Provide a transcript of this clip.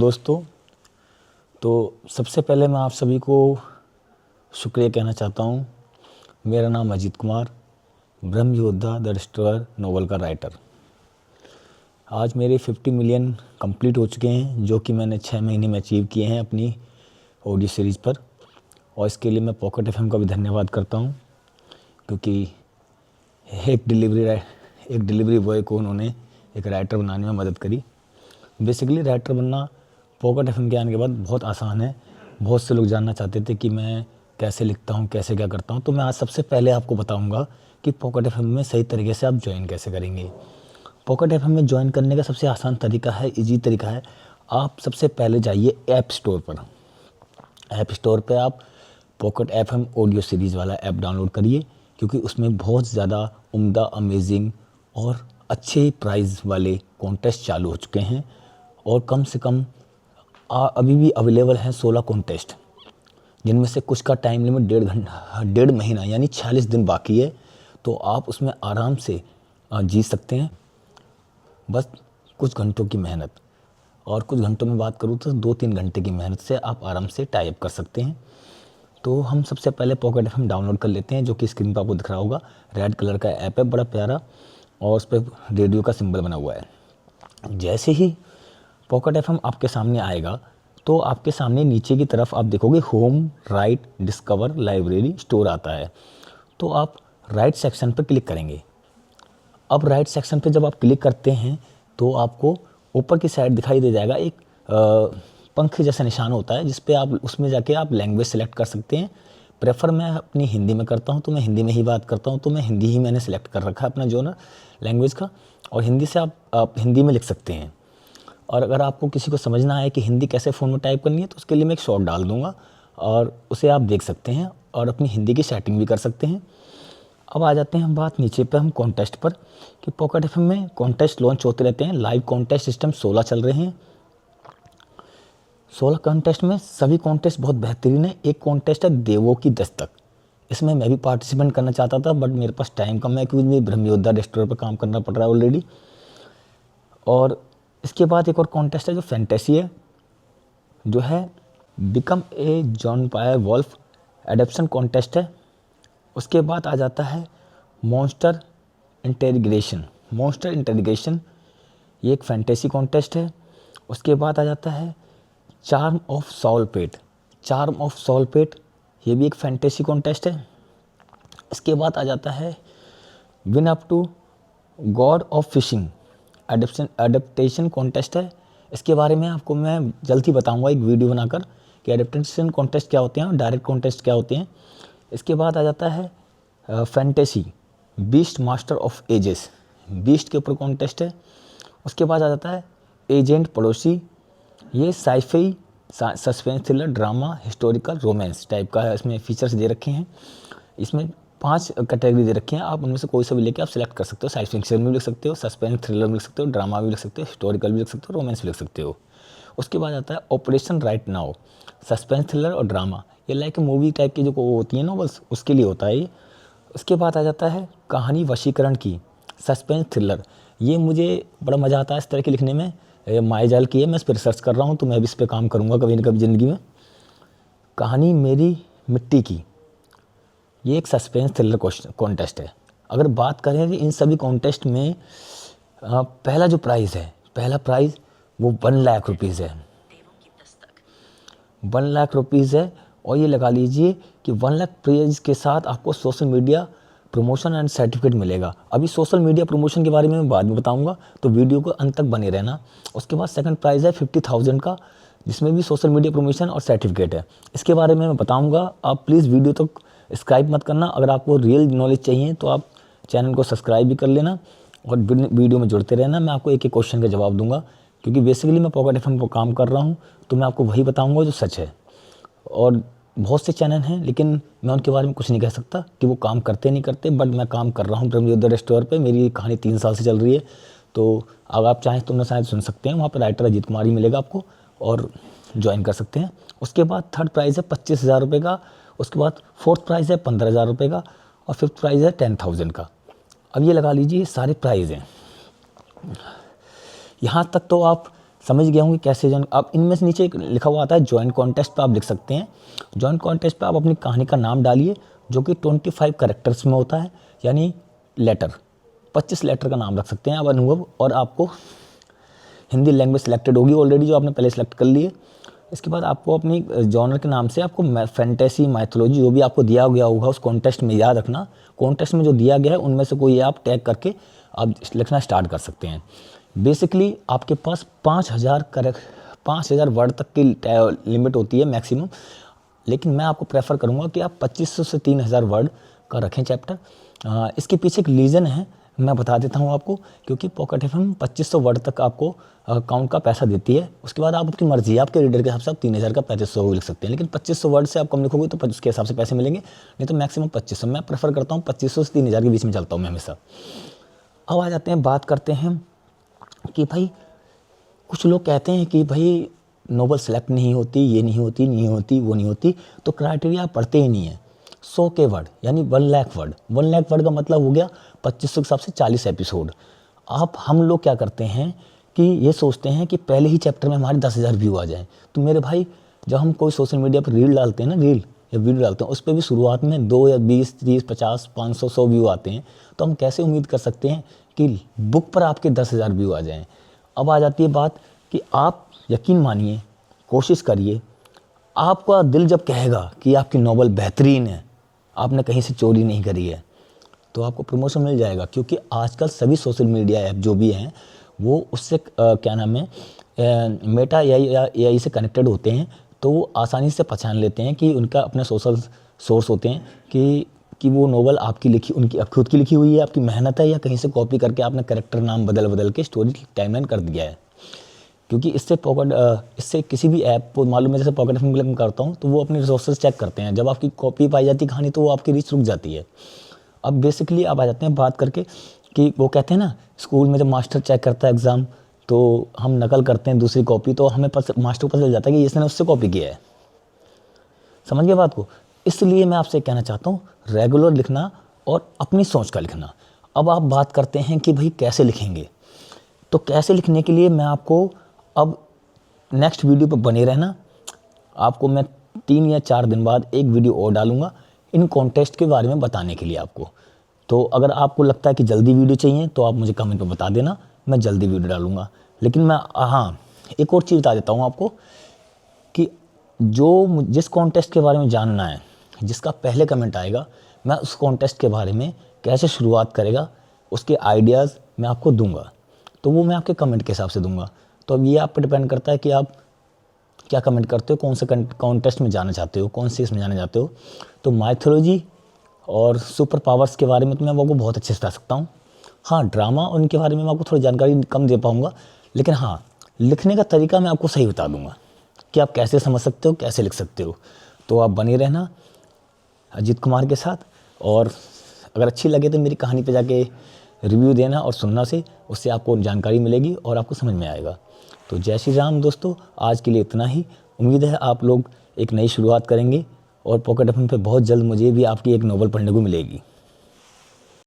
दोस्तों, तो सबसे पहले मैं आप सभी को शुक्रिया कहना चाहता हूँ। मेरा नाम अजीत कुमार, ब्रह्म योद्धा द डिस्ट्रॉयर नोवेल का राइटर। आज मेरे 50 मिलियन कंप्लीट हो चुके हैं, जो कि मैंने 6 महीने में अचीव किए हैं अपनी ऑडियो सीरीज़ पर। और इसके लिए मैं पॉकेट एफएम का भी धन्यवाद करता हूँ, क्योंकि एक डिलीवरी बॉय को उन्होंने एक राइटर बनाने में मदद करी। बेसिकली राइटर बनना पॉकेट एफएम के आने के बाद बहुत आसान है। बहुत से लोग जानना चाहते थे कि मैं कैसे लिखता हूँ, कैसे क्या करता हूँ। तो मैं आज सबसे पहले आपको बताऊँगा कि पॉकेट एफएम में सही तरीके से आप ज्वाइन कैसे करेंगे। पॉकेट एफएम में ज्वाइन करने का सबसे आसान तरीका है, ईजी तरीका है। आप सबसे पहले जाइए ऐप स्टोर पर। ऐप स्टोर पे आप पॉकेट एफएम ऑडियो सीरीज़ वाला ऐप डाउनलोड करिए, क्योंकि उसमें बहुत ज़्यादा उम्दा, अमेजिंग और अच्छे प्राइज़ वाले कॉन्टेस्ट चालू हो चुके हैं। और कम से कम अभी भी अवेलेबल हैं 16 कॉन्टेस्ट, जिनमें से कुछ का टाइम लिमिट 1.5 महीना यानी 46 दिन बाकी है। तो आप उसमें आराम से जीत सकते हैं, बस कुछ घंटों की मेहनत। और कुछ घंटों में बात करूँ तो 2-3 घंटे की मेहनत से आप आराम से टाई अप कर सकते हैं। तो हम सबसे पहले पॉकेट एफएम डाउनलोड कर लेते हैं, जो कि स्क्रीन पर आपको दिख रहा होगा। रेड कलर का ऐप है, बड़ा प्यारा, और उस पर रेडियो का सिंबल बना हुआ है। जैसे ही पॉकेट एफएम आपके सामने आएगा, तो आपके सामने नीचे की तरफ आप देखोगे home, right, discover, library, store आता है। तो आप राइट सेक्शन पर क्लिक करेंगे। अब राइट सेक्शन पे जब आप क्लिक करते हैं, तो आपको ऊपर की साइड दिखाई दे जाएगा एक पंख जैसा निशान होता है, जिस पे आप उसमें जाके आप लैंग्वेज सेलेक्ट कर सकते हैं। प्रेफर मैं अपनी हिंदी में करता हूँ, तो मैं हिंदी में ही बात करता हूँ। तो मैं हिंदी ही मैंने सेलेक्ट कर रखा है अपना जो ना लैंग्वेज का, और हिंदी से आप हिंदी में लिख सकते हैं। और अगर आपको किसी को समझना है कि हिंदी कैसे फ़ोन में टाइप करनी है, तो उसके लिए मैं एक शॉर्ट डाल दूँगा और उसे आप देख सकते हैं और अपनी हिंदी की सेटिंग भी कर सकते हैं। अब आ जाते हैं हम बात नीचे पे, हम कॉन्टेस्ट पर, कि पॉकेट एफएम में कॉन्टेस्ट लॉन्च होते रहते हैं। लाइव कॉन्टेस्ट सिस्टम 16 चल रहे हैं। 16 कॉन्टेस्ट में सभी कॉन्टेस्ट बहुत बेहतरीन है। एक कॉन्टेस्ट है देवों की दस्तक। इसमें मैं भी पार्टिसिपेंट करना चाहता था, बट मेरे पास टाइम कम है, क्योंकि मुझे ब्रह्म योद्धा डिस्ट्रॉयर पर काम करना पड़ रहा है ऑलरेडी। और इसके बाद एक और कॉन्टेस्ट है जो फैंटेसी है, जो है become a vampire wolf adoption contest है। उसके बाद आ जाता है मॉन्स्टर इंटेग्रेशन, ये एक फैंटेसी कॉन्टेस्ट है। उसके बाद आ जाता है चार्म ऑफ सॉलपेट, ये भी एक फैंटेसी कॉन्टेस्ट है। इसके बाद आ जाता है win up to god of fishing adaptation contest है। इसके बारे में आपको मैं जल्दी बताऊंगा एक वीडियो बनाकर कि एडेप्टेशन कॉन्टेस्ट क्या होते हैं और डायरेक्ट कॉन्टेस्ट क्या होते हैं। इसके बाद आ जाता है fantasy beast master of ages, beast के ऊपर कॉन्टेस्ट है। उसके बाद आ जाता है एजेंट पड़ोसी, ये sci fi suspense thriller drama historical romance type का है। इसमें फीचर्स दे रखे हैं। इसमें 5 कैटेगरी दे रखी हैं। आप उनमें से कोई सा भी लेके आप सिलेक्ट कर सकते हो। साइंस फिक्शन भी लिख सकते हो, सस्पेंस थ्रिलर भी लिख सकते हो, ड्रामा भी लिख सकते हो, हिस्टोरिकल भी लिख सकते हो, रोमांस भी लिख सकते हो। उसके बाद आता है operation right now, suspense thriller और ड्रामा, ये लाइक मूवी टाइप की जो होती है नॉवेल्स, उसके लिए होता है ये। उसके बाद आ जाता है कहानी वशीकरण की, सस्पेंस थ्रिलर, ये मुझे बड़ा मज़ा आता है इस तरह के लिखने में। मायाजाल की है, मैं इस पर रिसर्च कर रहा हूँ, तो मैं भी इस पर काम करूँगा कभी न कभी ज़िंदगी में। कहानी मेरी मिट्टी की, ये एक सस्पेंस थ्रिलर कॉन्टेस्ट है। अगर बात करें कि इन सभी कॉन्टेस्ट में पहला जो प्राइज़ है, पहला प्राइज़ वो 1 लाख रुपीज़ है। 1 लाख रुपीज़ है। और ये लगा लीजिए कि 1 लाख प्राइज़ के साथ आपको social media promotion and certificate मिलेगा। अभी सोशल मीडिया प्रमोशन के बारे में मैं बाद में बताऊंगा, तो वीडियो को अंत तक बने रहना। उसके बाद सेकंड प्राइज़ है 50,000 का, जिसमें भी सोशल मीडिया प्रमोशन और सर्टिफिकेट है। इसके बारे में मैं बताऊंगा, आप प्लीज़ वीडियो तक स्किप मत करना। अगर आपको रियल नॉलेज चाहिए तो आप चैनल को सब्सक्राइब भी कर लेना और वीडियो में जुड़ते रहना। मैं आपको एक एक क्वेश्चन का जवाब दूंगा, क्योंकि बेसिकली मैं पॉकेट एफएम पर काम कर रहा हूँ, तो मैं आपको वही बताऊँगा जो सच है। और बहुत से चैनल हैं, लेकिन मैं उनके बारे में कुछ नहीं कह सकता कि वो काम करते नहीं करते, बट मैं काम कर रहा हूँ ब्रह्म योद्धा रेस्टोरेंट पे। मेरी कहानी 3 साल से चल रही है, तो अगर आप चाहें तो ना शायद सुन सकते हैं। वहाँ पर राइटर अजीत कुमार ही मिलेगा आपको, और ज्वाइन कर सकते हैं। उसके बाद थर्ड प्राइज़ है 25,000 रुपये का। उसके बाद फोर्थ प्राइज़ है 15,000 रुपये का, और फिफ्थ प्राइज़ है 10,000 का। अब ये लगा लीजिए सारे प्राइज़ हैं। यहाँ तक तो आप समझ गया हूँ कि कैसे ज्वाइन। अब इनमें से नीचे एक लिखा हुआ आता है ज्वाइन कॉन्टेस्ट पे आप लिख सकते हैं। ज्वाइन कॉन्टेस्ट पे आप अपनी कहानी का नाम डालिए जो कि 25 कैरेक्टर्स में होता है, यानी लेटर 25 लेटर का नाम रख सकते हैं आप अनुभव। और आपको हिंदी लैंग्वेज सिलेक्टेड होगी ऑलरेडी, जो आपने पहले सेलेक्ट कर लिए। इसके बाद आपको अपनी जॉनर के नाम से आपको फैंटेसी, माइथोलॉजी जो भी आपको दिया गया होगा उस कॉन्टेस्ट में, याद रखना कॉन्टेस्ट में जो दिया गया है उनमें से कोई आप टैग करके आप लिखना स्टार्ट कर सकते हैं। बेसिकली आपके पास 5000 वर्ड तक की लिमिट होती है मैक्सिमम, लेकिन मैं आपको प्रेफर करूंगा कि आप 2500 से 3000 वर्ड का रखें चैप्टर। इसके पीछे एक रीज़न है, मैं बता देता हूं आपको। क्योंकि पॉकेट एफएम 2500 वर्ड तक आपको काउंट का पैसा देती है। उसके बाद आप अपनी मर्जी, आपके रीडर के हिसाब से आप 3000 का 3500 भी लिख सकते हैं, लेकिन 2500 वर्ड से आप कम लिखोगे तो उसके हिसाब से पैसे मिलेंगे, नहीं तो मैक्सिमम 2500। मैं प्रेफर करता हूँ 2500 से 3000 के बीच में चलता हूँ मैं हमेशा। अब आ जाते हैं, बात करते हैं कि भाई कुछ लोग कहते हैं कि भाई नोबल सेलेक्ट नहीं होती, ये नहीं होती, वो नहीं होती, तो क्राइटेरिया पढ़ते ही नहीं है। 100 के वर्ड यानी 1 लाख वर्ड, 1 लाख वर्ड का मतलब हो गया 2500 के हिसाब से 40 एपिसोड। हम लोग क्या करते हैं कि ये सोचते हैं कि पहले ही चैप्टर में हमारे 10,000 व्यू आ जाएं। तो मेरे भाई, जब हम कोई सोशल मीडिया पर रील डालते हैं ना, रील या वीडियो डालते हैं, उस पर भी शुरुआत में 2 या 20, 30, 50, 500, 100 व्यू आते हैं। तो हम कैसे उम्मीद कर सकते हैं कि बुक पर आपके 10,000 व्यू आ जाएँ। अब आ जाती है बात कि आप यकीन मानिए, कोशिश करिए, आपका दिल जब कहेगा कि आपकी नॉवल बेहतरीन है, आपने कहीं से चोरी नहीं करी है, तो आपको प्रमोशन मिल जाएगा। क्योंकि आजकल सभी सोशल मीडिया ऐप जो भी हैं वो उससे क्या नाम है, मेटा एआई से कनेक्टेड होते हैं। तो वो आसानी से पहचान लेते हैं कि उनका अपने सोशल सोर्स होते हैं कि वो नोवेल आपकी लिखी, उनकी खुद की लिखी हुई है, आपकी मेहनत है, या कहीं से कॉपी करके आपने कैरेक्टर नाम बदल के स्टोरी टाइमलाइन कर दिया है। क्योंकि इससे किसी भी ऐप को मालूम है, जैसे पॉकेट एफएम में करता हूँ, तो वो अपने रिसोर्सेज चेक करते हैं। जब आपकी कॉपी पाई जाती है कहानी, तो वो आपकी रीच रुक जाती है। अब बेसिकली आप आ जाते हैं बात करके कि वो कहते हैं ना, स्कूल में जब मास्टर चेक करता है एग्ज़ाम, तो हम नकल करते हैं दूसरी कॉपी, तो हमें मास्टर को पता चल जाता है कि इसने उससे कॉपी किया है। समझ गए बात को? इसलिए मैं आपसे कहना चाहता हूँ, रेगुलर लिखना और अपनी सोच का लिखना। अब आप बात करते हैं कि भाई कैसे लिखेंगे, तो कैसे लिखने के लिए मैं आपको अब नेक्स्ट वीडियो पर बने रहना। आपको मैं 3 या 4 दिन बाद एक वीडियो और डालूंगा इन कॉन्टेस्ट के बारे में बताने के लिए आपको। तो अगर आपको लगता है कि जल्दी वीडियो चाहिए तो आप मुझे कमेंट में बता देना, मैं जल्दी वीडियो डालूंगा। लेकिन मैं एक और चीज़ बता देता हूँ आपको कि जिस कॉन्टेस्ट के बारे में जानना है, जिसका पहले कमेंट आएगा, मैं उस कॉन्टेस्ट के बारे में कैसे शुरुआत करेगा उसके आइडियाज़ मैं आपको दूंगा। तो वो मैं आपके कमेंट के हिसाब से दूंगा। तो अब ये आप पर डिपेंड करता है कि आप क्या कमेंट करते हो, कौन से कॉन्टेस्ट में जाना चाहते हो, कौन से इसमें जाना चाहते हो। तो माइथोलॉजी और सुपर पावर्स के बारे में तो मैं आपको बहुत अच्छे से बता सकता हूँ। हाँ, ड्रामा और उनके बारे में मैं आपको थोड़ी जानकारी कम दे पाऊँगा, लेकिन हाँ, लिखने का तरीका मैं आपको सही बता दूँगा कि आप कैसे समझ सकते हो, कैसे लिख सकते हो। तो आप बने रहना अजीत कुमार के साथ, और अगर अच्छी लगे तो मेरी कहानी पे जाके रिव्यू देना और सुनना से, उससे आपको जानकारी मिलेगी और आपको समझ में आएगा। तो जय श्री राम दोस्तों, आज के लिए इतना ही। उम्मीद है आप लोग एक नई शुरुआत करेंगे और पॉकेट एफएम पे बहुत जल्द मुझे भी आपकी एक नोवेल पढ़ने को मिलेगी।